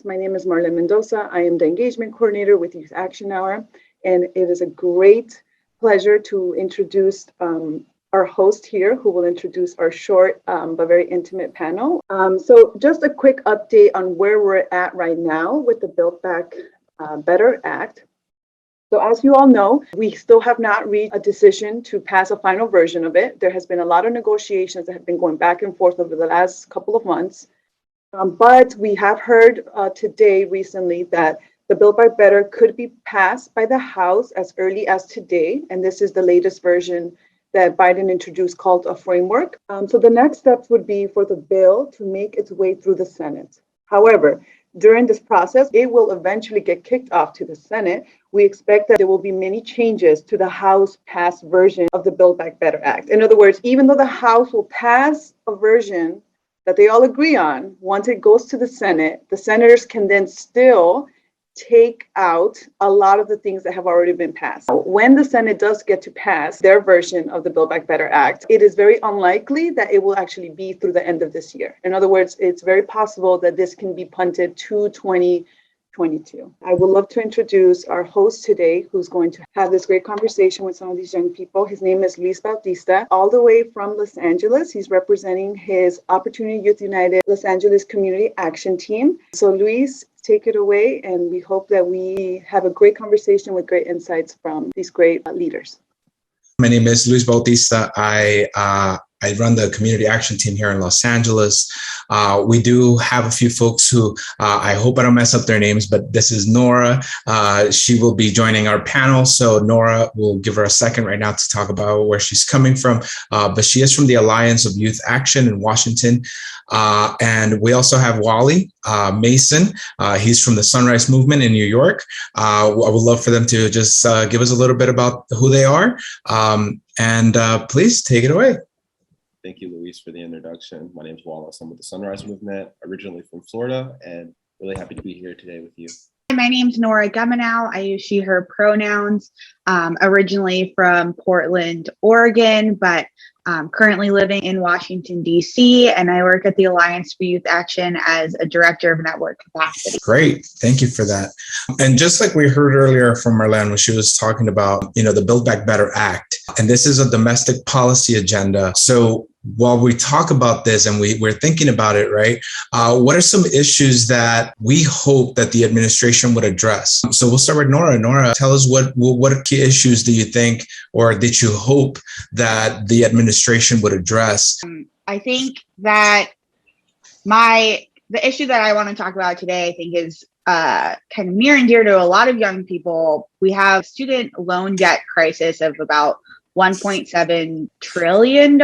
My name is Marlene Mendoza. I am the engagement coordinator with Youth Action Hour, and it is a great pleasure to introduce our host here, who will introduce our short but very intimate panel. So just a quick update on where we're at right now with the Build Back Better Act. So as you all know, we still have not reached a decision to pass a final version of it. There has been a lot of negotiations that have been going back and forth over the last couple of months. But we have heard today recently that the Build Back Better could be passed by the House as early as today. And this is the latest version that Biden introduced called a framework. So the next steps would be for the bill to make its way through the Senate. However, during this process, it will eventually get kicked off to the Senate. We expect that there will be many changes to the House passed version of the Build Back Better Act. In other words, even though the House will pass a version that they all agree on, once it goes to the Senate, the senators can then still take out a lot of the things that have already been passed. When the Senate does get to pass their version of the Build Back Better Act, it is very unlikely that it will actually be through the end of this year. In other words, it's very possible that this can be punted to 2022. I would love to introduce our host today, who's going to have this great conversation with some of these young people. His name is Luis Bautista, all the way from Los Angeles. He's representing his Opportunity Youth United Los Angeles Community Action Team. So Luis, take it away, and we hope that we have a great conversation with great insights from these great leaders. My name is Luis Bautista. I run the community action team here in Los Angeles. We do have a few folks who I hope I don't mess up their names, but this is Gnora. She will be joining our panel. So Gnora, we'll give her a second right now to talk about where she's coming from. But she is from the Alliance of Youth Action in Washington. And we also have Wally Mazon. He's from the Sunrise Movement in New York. I would love for them to just give us a little bit about who they are. And please take it away. Thank you, Luis, for the introduction. My name is Wally. I'm with the Sunrise Movement, originally from Florida, and really happy to be here today with you. My name's Gnora Gumanow. I use she, her pronouns, originally from Portland, Oregon, but currently living in Washington, D.C., and I work at the Alliance for Youth Action as a director of network capacity. Great. Thank you for that. And just like we heard earlier from Marlene when she was talking about, the Build Back Better Act, and this is a domestic policy agenda. So while we talk about this and we're thinking about it, right, what are some issues that we hope that the administration would address? So we'll start with Gnora. Gnora, tell us what key issues do you think, or did you hope that the administration would address? I think that the issue that I want to talk about today, I think is kind of near and dear to a lot of young people. We have student loan debt crisis of about $1.7 trillion.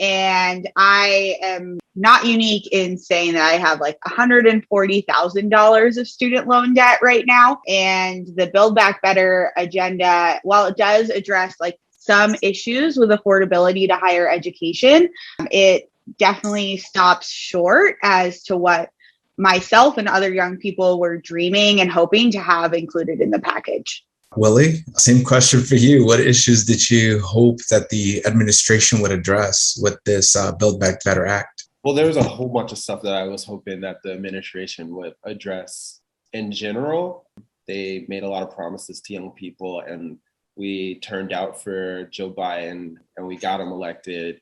And I am not unique in saying that I have like $140,000 of student loan debt right now. And the Build Back Better agenda, while it does address like some issues with affordability to higher education, it definitely stops short as to what myself and other young people were dreaming and hoping to have included in the package. Willie, same question for you. What issues did you hope that the administration would address with this Build Back Better Act? Well, there was a whole bunch of stuff that I was hoping that the administration would address in general. They made a lot of promises to young people, and we turned out for Joe Biden and we got him elected.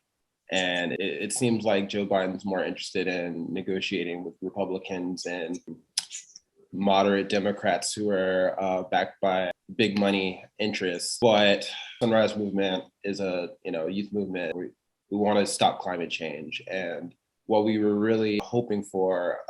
And it seems like Joe Biden's more interested in negotiating with Republicans and moderate Democrats who are backed by big money interests. But Sunrise Movement is a youth movement. We want to stop climate change. And what we were really hoping for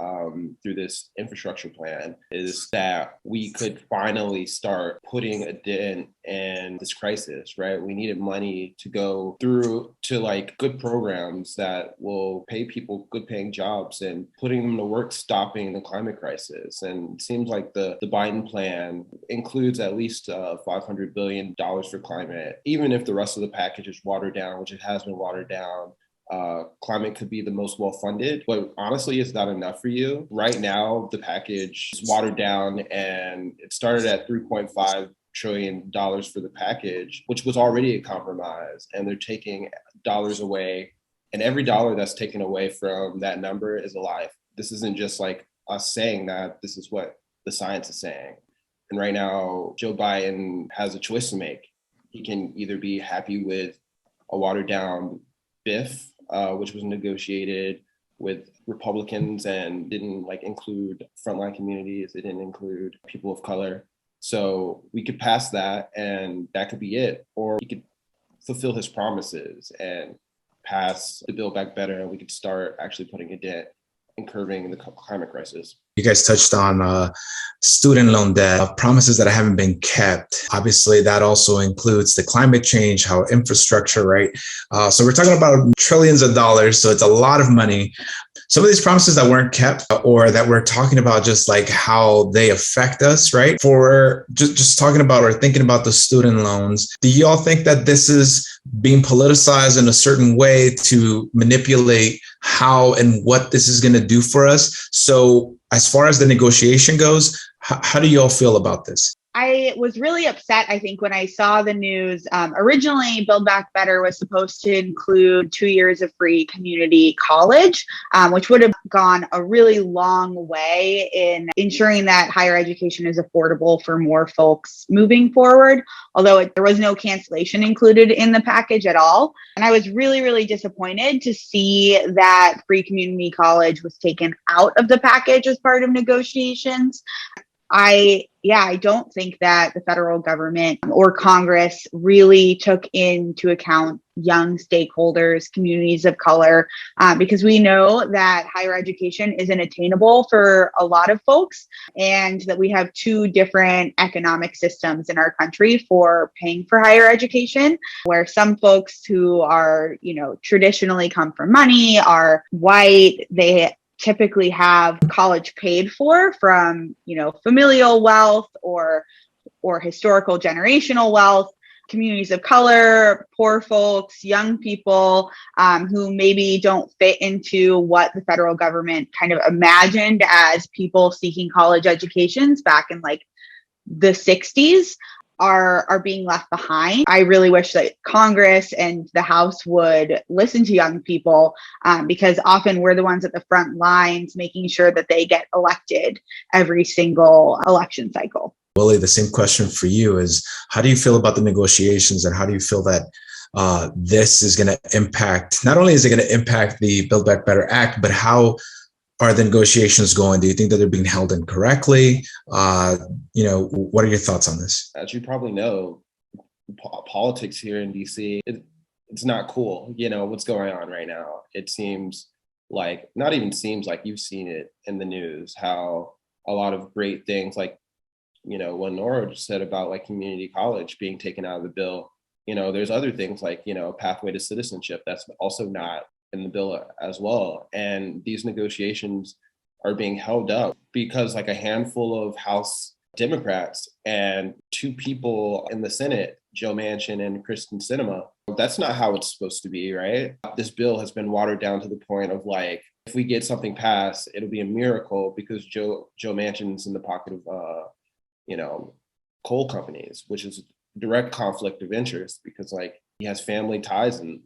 through this infrastructure plan is that we could finally start putting a dent in this crisis, right? We needed money to go through to like good programs that will pay people good paying jobs and putting them to work, stopping the climate crisis. And it seems like the Biden plan includes at least $500 billion for climate, even if the rest of the package is watered down, which it has been watered down. Climate could be the most well-funded, but honestly, it's not enough for you. Right now, the package is watered down and it started at $3.5 trillion for the package, which was already a compromise, and they're taking dollars away, and every dollar that's taken away from that number is a life. This isn't just like us saying that this is what the science is saying. And right now, Joe Biden has a choice to make. He can either be happy with a watered down BIF, which was negotiated with Republicans and didn't include frontline communities. It didn't include people of color. So we could pass that and that could be it. Or he could fulfill his promises and pass the Build Back Better, and we could start actually putting a dent in curbing the climate crisis. You guys touched on student loan debt, promises that haven't been kept. Obviously, that also includes the climate change, how infrastructure, right? So we're talking about trillions of dollars. So it's a lot of money. Some of these promises that weren't kept, or that we're talking about just like how they affect us, right? For just talking about or thinking about the student loans, do you all think that this is being politicized in a certain way to manipulate how and what this is going to do for us? So as far as the negotiation goes, how do you all feel about this? I was really upset, I think, when I saw the news. Originally, Build Back Better was supposed to include 2 years of free community college, which would have gone a really long way in ensuring that higher education is affordable for more folks moving forward, although there was no cancellation included in the package at all. And I was really, really disappointed to see that free community college was taken out of the package as part of negotiations. I don't think that the federal government or Congress really took into account young stakeholders, communities of color, because we know that higher education isn't attainable for a lot of folks, and that we have two different economic systems in our country for paying for higher education, where some folks who are, traditionally come from money, are white, they typically have college paid for from, familial wealth or historical generational wealth. Communities of color, poor folks, young people who maybe don't fit into what the federal government kind of imagined as people seeking college educations back in the 60s. Are being left behind. I really wish that Congress and the House would listen to young people, because often we're the ones at the front lines making sure that they get elected every single election cycle. Willie, the same question for you is, how do you feel about the negotiations, and how do you feel that this is going to impact, not only is it going to impact the Build Back Better Act, but how are the negotiations going? Do you think that they're being held incorrectly? What are your thoughts on this? As you probably know, politics here in DC, it's not cool. What's going on right now. It seems like, not even seems like, you've seen it in the news, how a lot of great things what Gnora just said about community college being taken out of the bill. There's other things pathway to citizenship that's also not in the bill as well. And these negotiations are being held up because a handful of House Democrats and two people in the Senate, Joe Manchin and Kristen Sinema, that's not how it's supposed to be, right? This bill has been watered down to the point of if we get something passed, it'll be a miracle because Joe Manchin's in the pocket of coal companies, which is direct conflict of interest because he has family ties and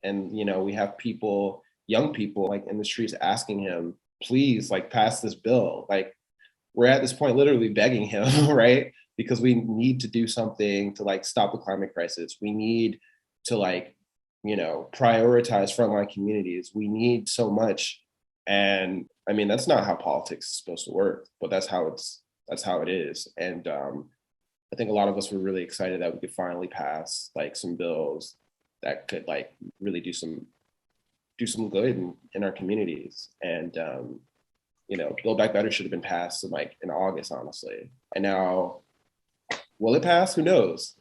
we have people, young people in the streets asking him, please pass this bill. We're at this point literally begging him, right? Because we need to do something to stop the climate crisis. We need to prioritize frontline communities. We need so much. And I mean, that's not how politics is supposed to work, but that's how it is. And I think a lot of us were really excited that we could finally pass some bills that could really do some good in our communities. And Build Back Better should have been passed in August, honestly. And now, will it pass? Who knows?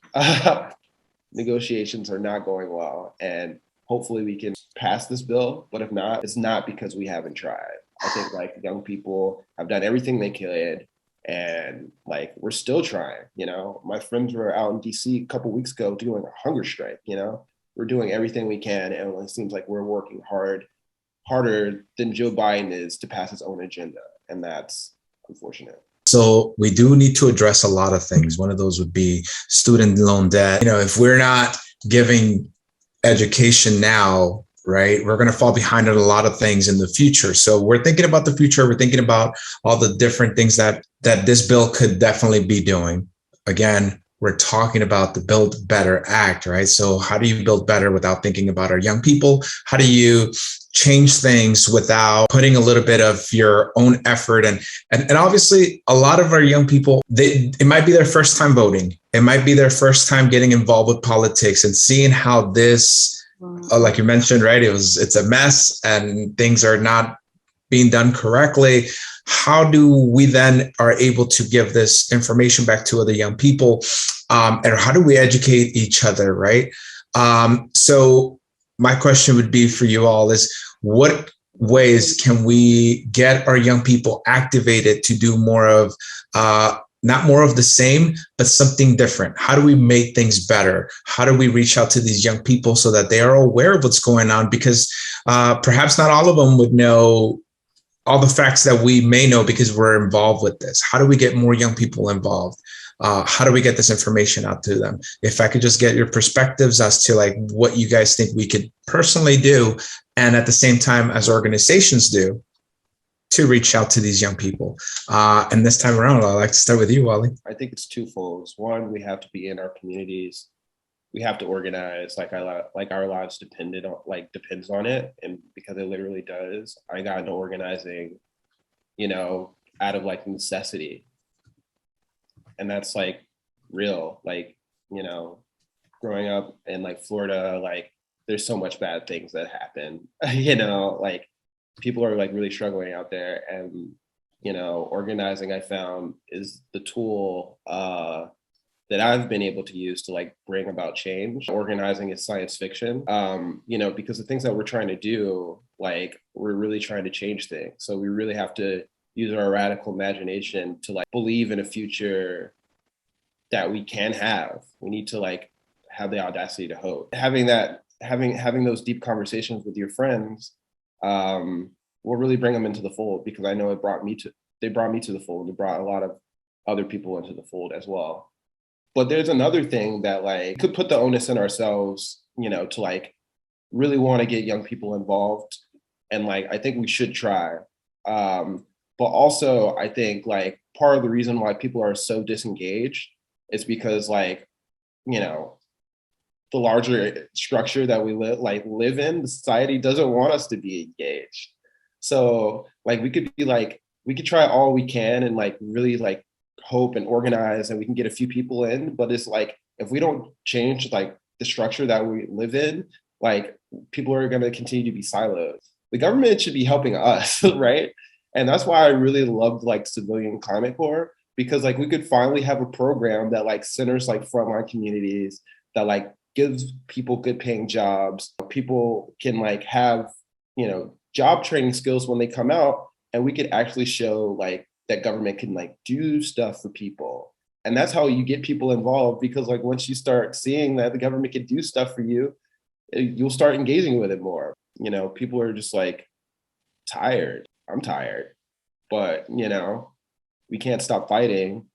Negotiations are not going well, and hopefully we can pass this bill. But if not, it's not because we haven't tried. I think young people have done everything they could, and we're still trying. My friends were out in DC a couple weeks ago doing a hunger strike. We're doing everything we can, and it seems like we're working harder than Joe Biden is to pass his own agenda, and that's unfortunate. So we do need to address a lot of things. One of those would be student loan debt. If we're not giving education now, right? We're going to fall behind on a lot of things in the future. So we're thinking about the future. We're thinking about all the different things that this bill could definitely be doing. Again, we're talking about the Build Better Act, right? So how do you build better without thinking about our young people? How do you change things without putting a little bit of your own effort? And obviously, a lot of our young people, it might be their first time voting. It might be their first time getting involved with politics and seeing how this, like you mentioned, right? It's a mess and things are not being done correctly. How do we then are able to give this information back to other young people? And how do we educate each other, right? So my question would be for you all is, what ways can we get our young people activated to do more of, not more of the same, but something different? How do we make things better? How do we reach out to these young people so that they are aware of what's going on? Because perhaps not all of them would know all the facts that we may know because we're involved with this. How do we get more young people involved? How do we get this information out to them? If I could just get your perspectives as to like what you guys think we could personally do, and at the same time as organizations do, to reach out to these young people. And this time around, I'd like to start with you, Wally. I think it's twofold. One, we have to be in our communities. We have to organize, like our lives depends on it, and because it literally does. I got into organizing, out of like necessity, and that's like real. Like, growing up in like Florida, like there's so much bad things that happen. Like people are like really struggling out there, and organizing, I found, is the tool that I've been able to use to like bring about change. Organizing is science fiction, because the things that we're trying to do, like we're really trying to change things. So we really have to use our radical imagination to like believe in a future that we can have. We need to like have the audacity to hope. Having those deep conversations with your friends will really bring them into the fold, because I know they brought me to the fold. It brought a lot of other people into the fold as well. But there's another thing that like could put the onus in ourselves, to like really want to get young people involved. And like, I think we should try. But also I think like part of the reason why people are so disengaged is because like, the larger structure that we live in, the society doesn't want us to be engaged. So like, we could try all we can and like really like hope and organize, and we can get a few people in, but it's like, if we don't change like the structure that we live in, like people are going to continue to be siloed. The government should be helping us, right? And that's why I really loved like Civilian Climate Corps, because like we could finally have a program that like centers like frontline communities, that like gives people good paying jobs. People can like have, job training skills when they come out, and we could actually show like that government can like do stuff for people. And that's how you get people involved, because like once you start seeing that the government can do stuff for you, you'll start engaging with it more. People are just like tired. I'm tired, but we can't stop fighting.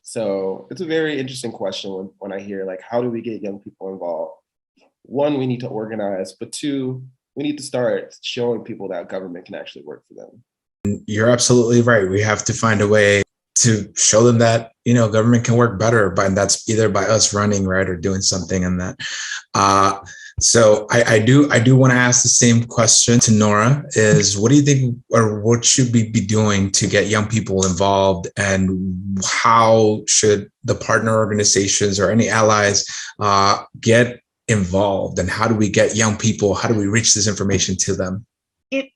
So it's a very interesting question when I hear like, how do we get young people involved? One, we need to organize, but two, we need to start showing people that government can actually work for them. You're absolutely right. We have to find a way to show them that, government can work better, and that's either by us running, right, or doing something in that. So I do want to ask the same question to Gnora, is what do you think, or what should we be doing to get young people involved, and how should the partner organizations or any allies get involved, and how do we get young people, how do we reach this information to them?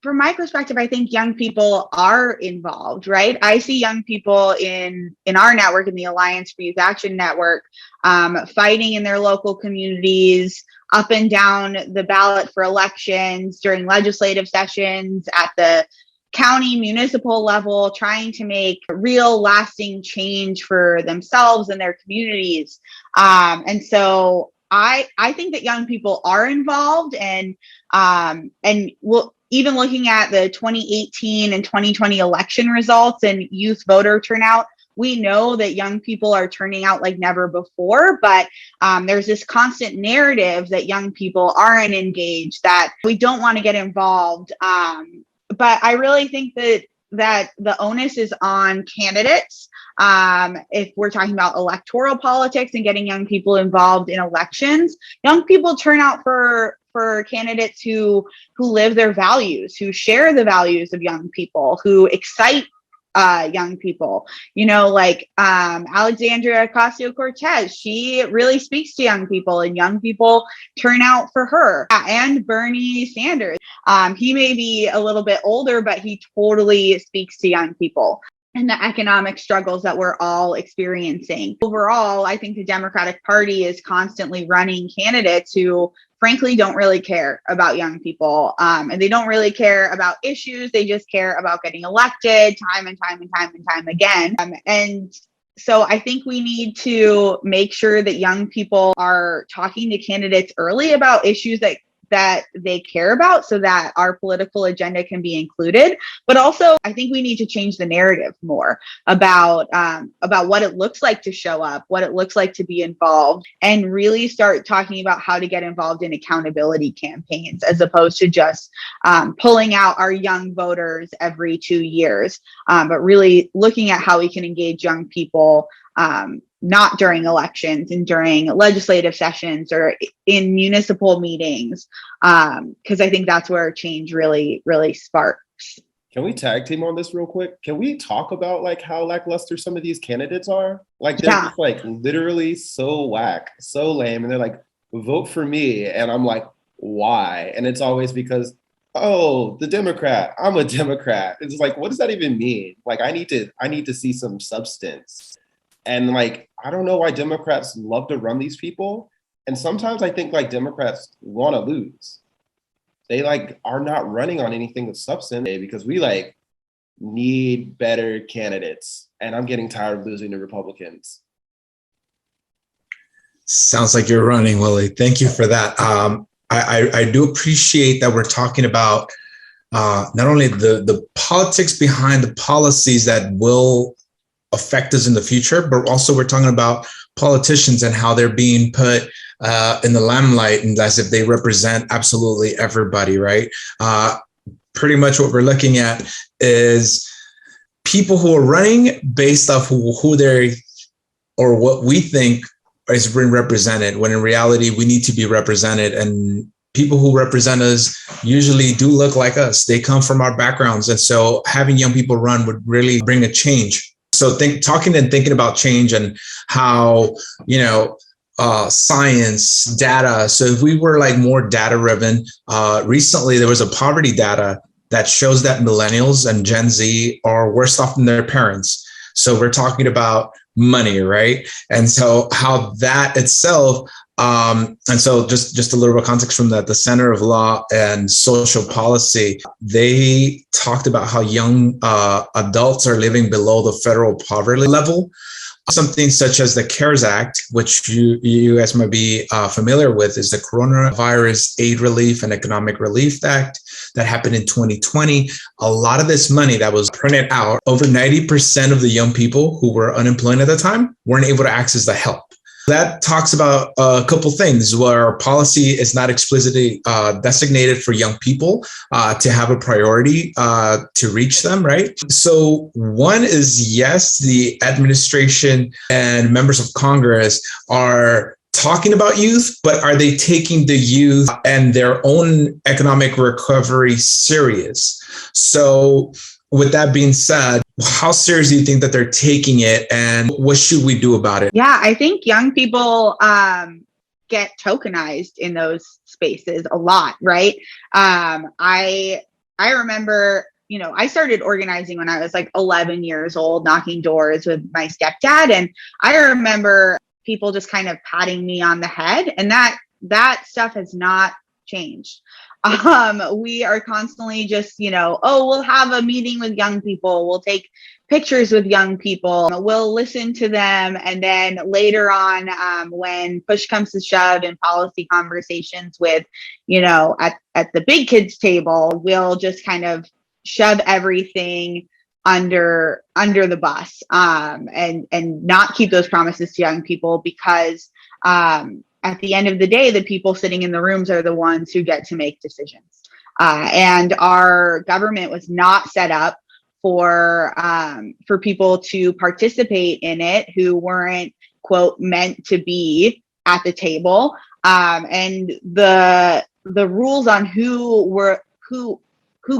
From my perspective, I think young people are involved, right? I see young people in our network, in the Alliance for Youth Action Network, fighting in their local communities, up and down the ballot for elections, during legislative sessions, at the county municipal level, trying to make real lasting change for themselves and their communities. And so I think that young people are involved, and we'll, even looking at the 2018 and 2020 election results and youth voter turnout, we know that young people are turning out like never before, but there's this constant narrative that young people aren't engaged, that we don't want to get involved. But I really think that the onus is on candidates. If we're talking about electoral politics and getting young people involved in elections, young people turn out for candidates who live their values, who share the values of young people, who excite young people, like Alexandria Ocasio-Cortez. She really speaks to young people, and young people turn out for her. And Bernie Sanders. He may be a little bit older, but he totally speaks to young people and the economic struggles that we're all experiencing. Overall, I think the Democratic Party is constantly running candidates who frankly don't really care about young people, and they don't really care about issues. They just care about getting elected time and time and time and time again. And so I think we need to make sure that young people are talking to candidates early about issues that they care about, so that our political agenda can be included. But also, I think we need to change the narrative more about what it looks like to show up, what it looks like to be involved, and really start talking about how to get involved in accountability campaigns, as opposed to just pulling out our young voters every 2 years, but really looking at how we can engage young people, not during elections and during legislative sessions or in municipal meetings, because I think that's where change really, really sparks. Can we tag team on this real quick? Can we talk about like how lackluster some of these candidates are? Like they're just like literally so whack, so lame, and they're like, vote for me, and I'm like, why? And it's always because, oh, the Democrat, I'm a Democrat. It's like, what does that even mean? Like, I need to see some substance. And like, I don't know why Democrats love to run these people. And sometimes I think like Democrats want to lose. They like are not running on anything of substance because we like need better candidates. And I'm getting tired of losing to Republicans. Sounds like you're running, Willie. Thank you for that. I do appreciate that we're talking about not only the politics behind the policies that will affect us in the future, but also we're talking about politicians and how they're being put in the limelight and as if they represent absolutely everybody, right? Pretty much what we're looking at is people who are running based off who they're or what we think is being represented, when in reality we need to be represented, and people who represent us usually do look like us. They come from our backgrounds, and so having young people run would really bring a change. So talking and thinking about change and how, science, data. So if we were like more data driven, recently there was a poverty data that shows that millennials and Gen Z are worse off than their parents. So we're talking about money, right? And so how that itself, and so just a little bit of context from the Center of Law and Social Policy, they talked about how young adults are living below the federal poverty level. Something such as the CARES Act, which you guys might be familiar with, is the Coronavirus Aid Relief and Economic Relief Act that happened in 2020. A lot of this money that was printed out, over 90% of the young people who were unemployed at the time weren't able to access the help. That talks about a couple things where policy is not explicitly designated for young people to have a priority to reach them, right? So one is, yes, the administration and members of Congress are talking about youth, but are they taking the youth and their own economic recovery serious? So with that being said, how serious do you think that they're taking it, and what should we do about it? Yeah, I think young people get tokenized in those spaces a lot, right? I remember, I started organizing when I was like 11 years old, knocking doors with my stepdad, and I remember people just kind of patting me on the head, and that stuff has not changed. We are constantly just, we'll have a meeting with young people. We'll take pictures with young people. We'll listen to them. And then later on, when push comes to shove in policy conversations with, at the big kids table, we'll just kind of shove everything under the bus, and not keep those promises to young people, because at the end of the day, the people sitting in the rooms are the ones who get to make decisions. And our government was not set up for people to participate in it who weren't, quote, meant to be at the table. And the rules on who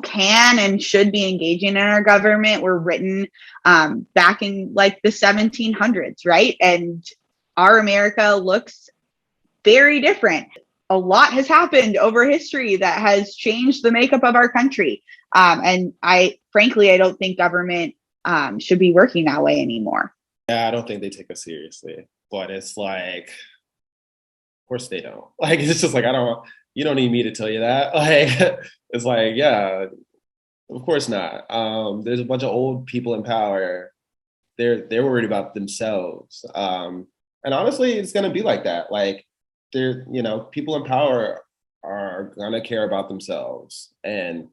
can and should be engaging in our government were written back in like the 1700s, right? And our America looks very different. A lot has happened over history that has changed the makeup of our country. And frankly, I don't think government should be working that way anymore. Yeah, I don't think they take us seriously, but it's like, of course they don't. Like, it's just like, you don't need me to tell you that. Like, it's like, yeah, of course not. There's a bunch of old people in power. They're worried about themselves. And honestly, it's going to be like that. Like, people in power are going to care about themselves. And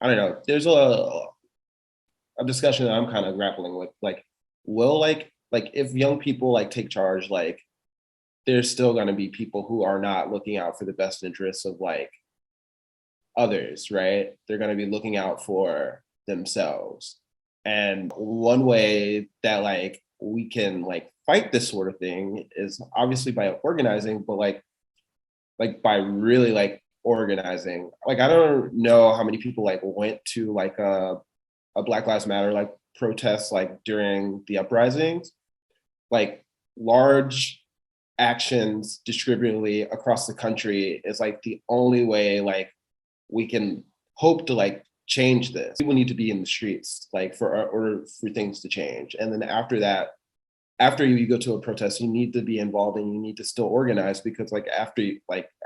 I don't know, there's a discussion that I'm kind of grappling with. Like, will like if young people like take charge, like there's still going to be people who are not looking out for the best interests of like others, right? They're going to be looking out for themselves. And one way that like we can like fight this sort of thing is obviously by organizing, but like by really like organizing. Like, I don't know how many people like went to like a Black Lives Matter like protests like during the uprisings. Like, large actions distributively across the country is like the only way like we can hope to like change this. People need to be in the streets like for things to change. And then after that, after you go to a protest, you need to be involved and you need to still organize, because like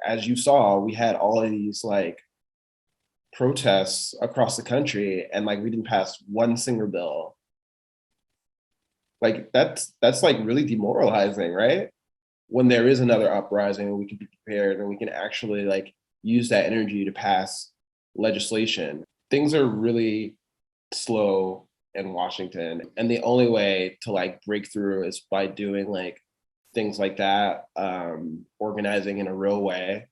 as you saw, we had all of these like protests across the country and like we didn't pass one single bill. Like that's like really demoralizing, right? When there is another uprising, we can be prepared and we can actually like use that energy to pass legislation. Things are really slow in Washington, and the only way to like break through is by doing like things like that, organizing in a real way.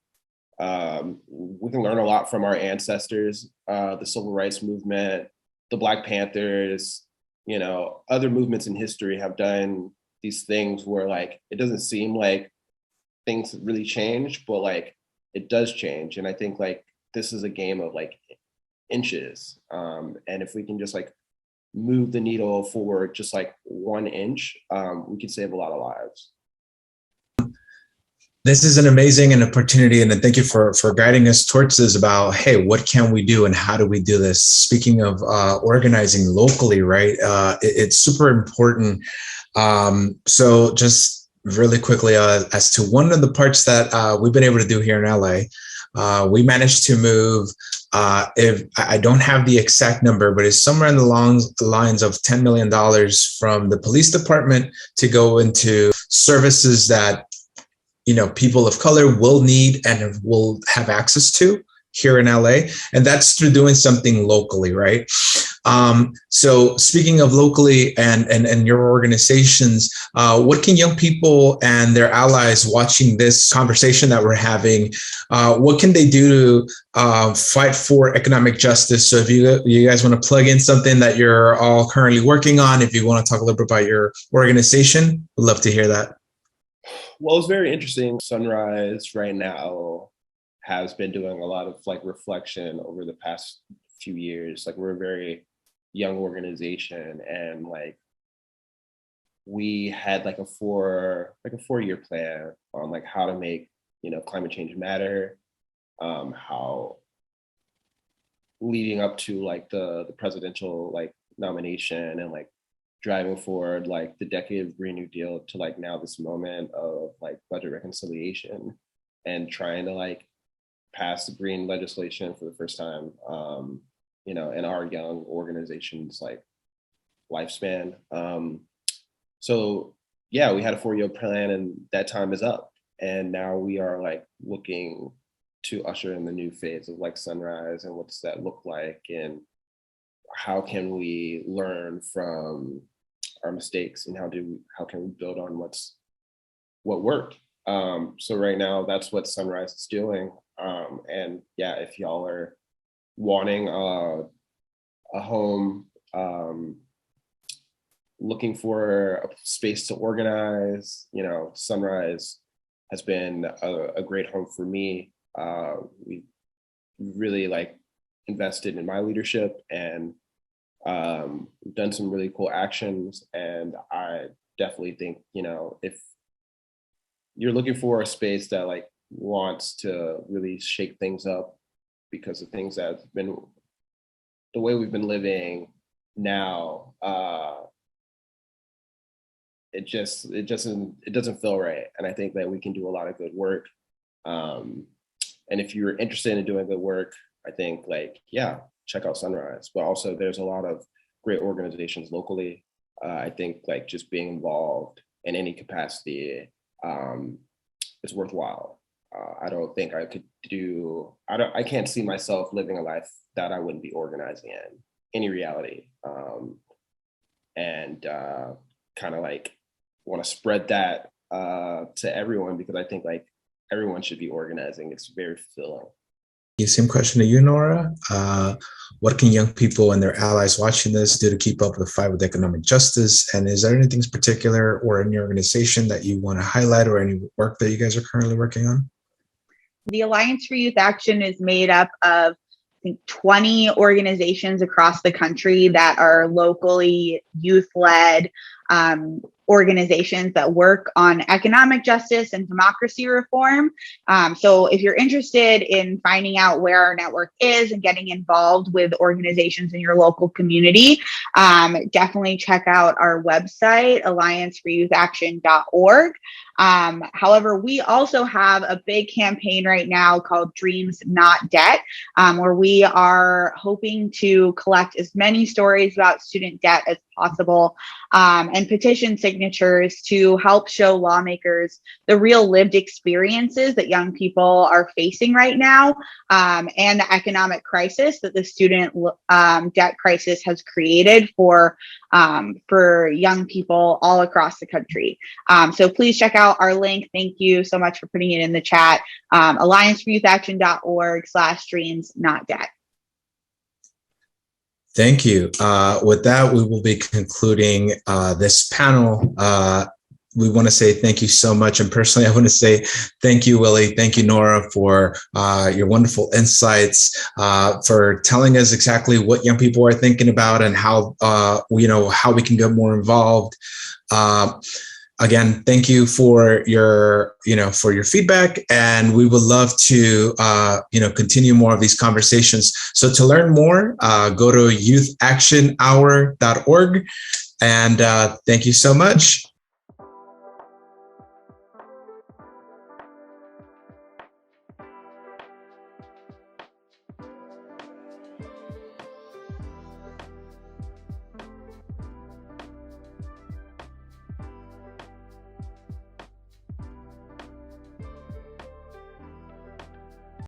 We can learn a lot from our ancestors, the civil rights movement, the Black Panthers, other movements in history have done these things where like it doesn't seem like things really change, but like it does change. And I think like this is a game of like inches. And if we can just like move the needle forward just like 1 inch, we can save a lot of lives. This is an amazing opportunity, and thank you for guiding us towards this about, hey, what can we do and how do we do this? Speaking of organizing locally, right? It's super important. So just really quickly, as to one of the parts that we've been able to do here in LA, we managed to move, if I don't have the exact number, but it's somewhere in the lines of $10 million from the police department to go into services that people of color will need and will have access to here in LA. And that's through doing something locally, right? So speaking of locally and your organizations, what can young people and their allies watching this conversation that we're having, what can they do to fight for economic justice? So if you guys want to plug in something that you're all currently working on, if you want to talk a little bit about your organization, we'd love to hear that. Well, it's very interesting. Sunrise right now has been doing a lot of like reflection over the past few years. Like, we're a very young organization, and like we had like a 4-year plan on like how to make climate change matter, how leading up to like the presidential like nomination and like driving forward like the decade of Green New Deal to like now this moment of like budget reconciliation and trying to like pass the green legislation for the first time, in our young organization's like lifespan. So yeah, we had a 4-year plan and that time is up. And now we are like looking to usher in the new phase of like Sunrise and what does that look like. And how can we learn from our mistakes, and how can we build on what worked. So right now, that's what Sunrise is doing. And yeah, if y'all are wanting a home, looking for a space to organize, Sunrise has been a great home for me. We really invested in my leadership, and done some really cool actions. And I definitely think, if you're looking for a space that wants to really shake things up, because of things that have been the way we've been living now, it doesn't feel right. And I think that we can do a lot of good work. And if you're interested in doing good work, I think check out Sunrise. But also there's a lot of great organizations locally. I think just being involved in any capacity, it's worthwhile. I don't think I could I can't see myself living a life that I wouldn't be organizing in any reality. And kind of want to spread that to everyone, because I think everyone should be organizing. It's very fulfilling. Same question to you, Gnora. What can young people and their allies watching this do to keep up with the fight with economic justice? And is there anything particular or any organization that you want to highlight, or any work that you guys are currently working on? The Alliance for Youth Action is made up of, I think, 20 organizations across the country that are locally youth-led organizations that work on economic justice and democracy reform. So if you're interested in finding out where our network is and getting involved with organizations in your local community, definitely check out our website, allianceforyouth.org. However, we also have a big campaign right now called Dreams Not Debt, where we are hoping to collect as many stories about student debt as possible, and petition signatures to help show lawmakers the real lived experiences that young people are facing right now, and the economic crisis that the student debt crisis has created for young people all across the country. So please check out our link. Thank you so much for putting it in the chat. allianceforyouthAction.org/dreams-not-debt. Thank you. With that, we will be concluding this panel. We want to say thank you so much. And personally, I want to say thank you, Willie. Thank you, Gnora, for your wonderful insights, for telling us exactly what young people are thinking about, and how, how we can get more involved. Again, thank you for your feedback, and we would love to, continue more of these conversations. So to learn more, go to youthactionhour.org, and thank you so much.